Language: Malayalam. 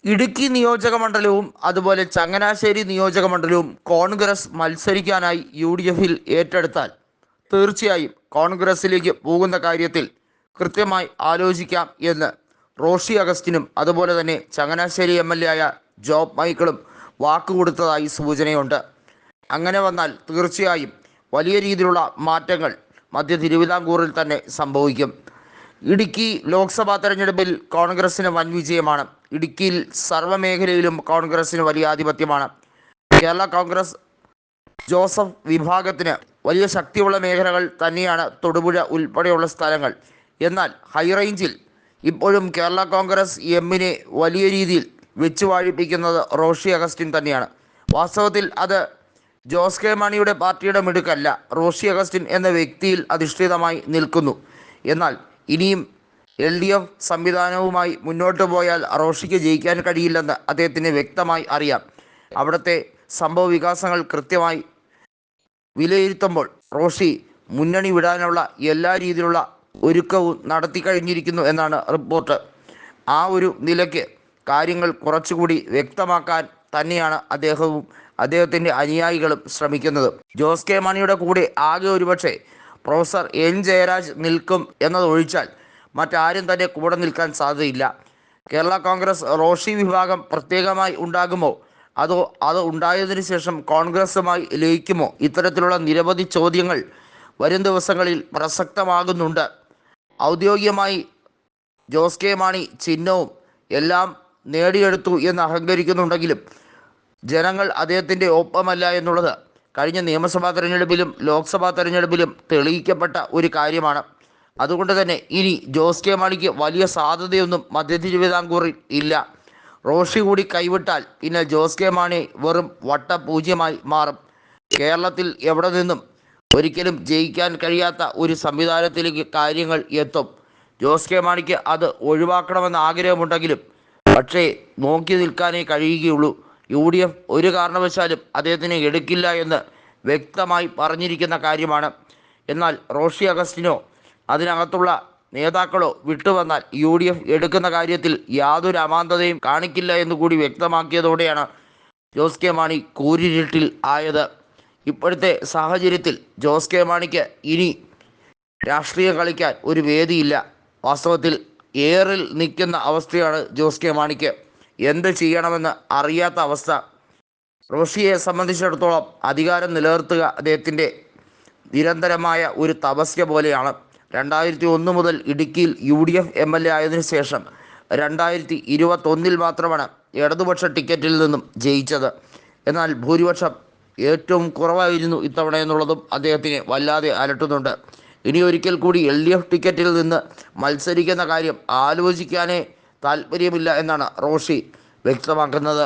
ഇടുക്കി നിയോജക മണ്ഡലവും അതുപോലെ ചങ്ങനാശ്ശേരി നിയോജക മണ്ഡലവും കോൺഗ്രസ് മത്സരിക്കാനായി UDFിൽ ഏറ്റെടുത്താൽ തീർച്ചയായും കോൺഗ്രസിലേക്ക് പോകുന്ന കാര്യത്തിൽ കൃത്യമായി ആലോചിക്കാം എന്ന് റോഷി അഗസ്റ്റിനും അതുപോലെ തന്നെ ചങ്ങനാശ്ശേരി MLA ആയ ജോബ് മൈക്കിളും വാക്കുകൊടുത്തതായി സൂചനയുണ്ട്. അങ്ങനെ വന്നാൽ തീർച്ചയായും വലിയ രീതിയിലുള്ള മാറ്റങ്ങൾ മധ്യ തിരുവിതാംകൂറിൽ തന്നെ സംഭവിക്കും. ഇടുക്കി ലോക്സഭാ തെരഞ്ഞെടുപ്പിൽ കോൺഗ്രസിന് വൻ വിജയമാണ്. ഇടുക്കിയിൽ സർവ്വമേഖലയിലും കോൺഗ്രസിന് വലിയ ആധിപത്യമാണ്. കേരള കോൺഗ്രസ് ജോസഫ് വിഭാഗത്തിന് വലിയ ശക്തിയുള്ള മേഖലകൾ തന്നെയാണ് തൊടുപുഴ ഉൾപ്പെടെയുള്ള സ്ഥലങ്ങൾ. എന്നാൽ ഹൈറേഞ്ചിൽ ഇപ്പോഴും കേരള കോൺഗ്രസ് എമ്മിനെ വലിയ രീതിയിൽ വെച്ചു വാഴിപ്പിക്കുന്നത് റോഷി അഗസ്റ്റിൻ തന്നെയാണ്. വാസ്തവത്തിൽ അത് ജോസ് കെ മാണിയുടെ പാർട്ടിയുടെ മിടുക്കല്ല, റോഷി അഗസ്റ്റിൻ എന്ന വ്യക്തിയിൽ അധിഷ്ഠിതമായി നിൽക്കുന്നു. എന്നാൽ ഇനിയും LDF സംവിധാനവുമായി മുന്നോട്ട് പോയാൽ റോഷിക്ക് ജയിക്കാൻ കഴിയില്ലെന്ന് അദ്ദേഹത്തിന് വ്യക്തമായി അറിയാം. അവിടുത്തെ സംഭവ വികാസങ്ങൾ കൃത്യമായി വിലയിരുത്തുമ്പോൾ റോഷി മുന്നണി വിടാനുള്ള എല്ലാ രീതിയിലുള്ള ഒരുക്കവും നടത്തി കഴിഞ്ഞിരിക്കുന്നു എന്നാണ് റിപ്പോർട്ട്. ആ ഒരു നിലയ്ക്ക് കാര്യങ്ങൾ കുറച്ചുകൂടി വ്യക്തമാക്കാൻ തന്നെയാണ് അദ്ദേഹവും അദ്ദേഹത്തിൻ്റെ അനുയായികളും ശ്രമിക്കുന്നത്. ജോസ് കെ മാണിയുടെ കൂടെ ആകെ ഒരുപക്ഷെ പ്രൊഫസർ N ജയരാജ് നിൽക്കും എന്നതൊഴിച്ചാൽ മറ്റാരും തന്നെ കൂടെ നിൽക്കാൻ സാധ്യതയില്ല. കേരള കോൺഗ്രസ് റോഷി വിഭാഗം പ്രത്യേകമായി ഉണ്ടാകുമോ, അതോ അത് ഉണ്ടായതിനു ശേഷം കോൺഗ്രസുമായി ലയിക്കുമോ? ഇത്തരത്തിലുള്ള നിരവധി ചോദ്യങ്ങൾ വരും ദിവസങ്ങളിൽ പ്രസക്തമാകുന്നുണ്ട്. ഔദ്യോഗികമായി ജോസ് കെ മാണി ചിഹ്നവും എല്ലാം നേടിയെടുത്തു എന്ന് അഹങ്കരിക്കുന്നുണ്ടെങ്കിലും ജനങ്ങൾ അദ്ദേഹത്തിൻ്റെ ഒപ്പമല്ല എന്നുള്ളത് കഴിഞ്ഞ നിയമസഭാ തെരഞ്ഞെടുപ്പിലും ലോക്സഭാ തെരഞ്ഞെടുപ്പിലും തെളിയിക്കപ്പെട്ട ഒരു കാര്യമാണ്. അതുകൊണ്ട് തന്നെ ഇനി ജോസ് കെ മാണിക്ക് വലിയ സാധ്യതയൊന്നും മധ്യ തിരുവിതാംകൂറിൽ ഇല്ല. റോഷി കൂടി കൈവിട്ടാൽ പിന്നെ ജോസ് കെ മാണി വെറും വട്ടപൂജ്യമായി മാറും. കേരളത്തിൽ എവിടെ നിന്നും ഒരിക്കലും ജയിക്കാൻ കഴിയാത്ത ഒരു സംവിധാനത്തിലേക്ക് കാര്യങ്ങൾ എത്തും. ജോസ് കെ മാണിക്ക് അത് ഒഴിവാക്കണമെന്ന് ആഗ്രഹമുണ്ടെങ്കിലും പക്ഷേ നോക്കി നിൽക്കാനേ കഴിയുകയുള്ളൂ. UDF ഒരു കാരണവശാലും അദ്ദേഹത്തിനെ എടുക്കില്ല എന്ന് വ്യക്തമായി പറഞ്ഞിരിക്കുന്ന കാര്യമാണ്. എന്നാൽ റോഷി അഗസ്റ്റിനോ അതിനകത്തുള്ള നേതാക്കളോ വിട്ടുവന്നാൽ UDF എടുക്കുന്ന കാര്യത്തിൽ യാതൊരു അമാന്തതയും കാണിക്കില്ല എന്നുകൂടി വ്യക്തമാക്കിയതോടെയാണ് ജോസ് കെ മാണി കൂരിരുട്ടിൽ ആയത്. ഇപ്പോഴത്തെ സാഹചര്യത്തിൽ ജോസ് കെ മാണിക്ക് ഇനി രാഷ്ട്രീയം കളിക്കാൻ ഒരു വേദിയില്ല. വാസ്തവത്തിൽ ഏറിൽ നിൽക്കുന്ന അവസ്ഥയാണ് ജോസ് കെ മാണിക്ക്. എന്ത് ചെയ്യണമെന്ന് അറിയാത്ത അവസ്ഥ. റോഷിയെ സംബന്ധിച്ചിടത്തോളം അധികാരം നിലനിർത്തുക അദ്ദേഹത്തിൻ്റെ നിരന്തരമായ ഒരു തപസ്യ പോലെയാണ്. 2001 മുതൽ ഇടുക്കിയിൽ UDF MLA ആയതിനു ശേഷം 2021 മാത്രമാണ് ഇടതുപക്ഷ ടിക്കറ്റിൽ നിന്നും ജയിച്ചത്. എന്നാൽ ഭൂരിപക്ഷം ഏറ്റവും കുറവായിരുന്നു ഇത്തവണ എന്നുള്ളതും അദ്ദേഹത്തിനെ വല്ലാതെ അലട്ടുന്നുണ്ട്. ഇനി ഒരിക്കൽ കൂടി LDF ടിക്കറ്റിൽ നിന്ന് മത്സരിക്കുന്ന കാര്യം ആലോചിക്കാനേ താല്പര്യമില്ല എന്നാണ് റോഷി വ്യക്തമാക്കുന്നത്.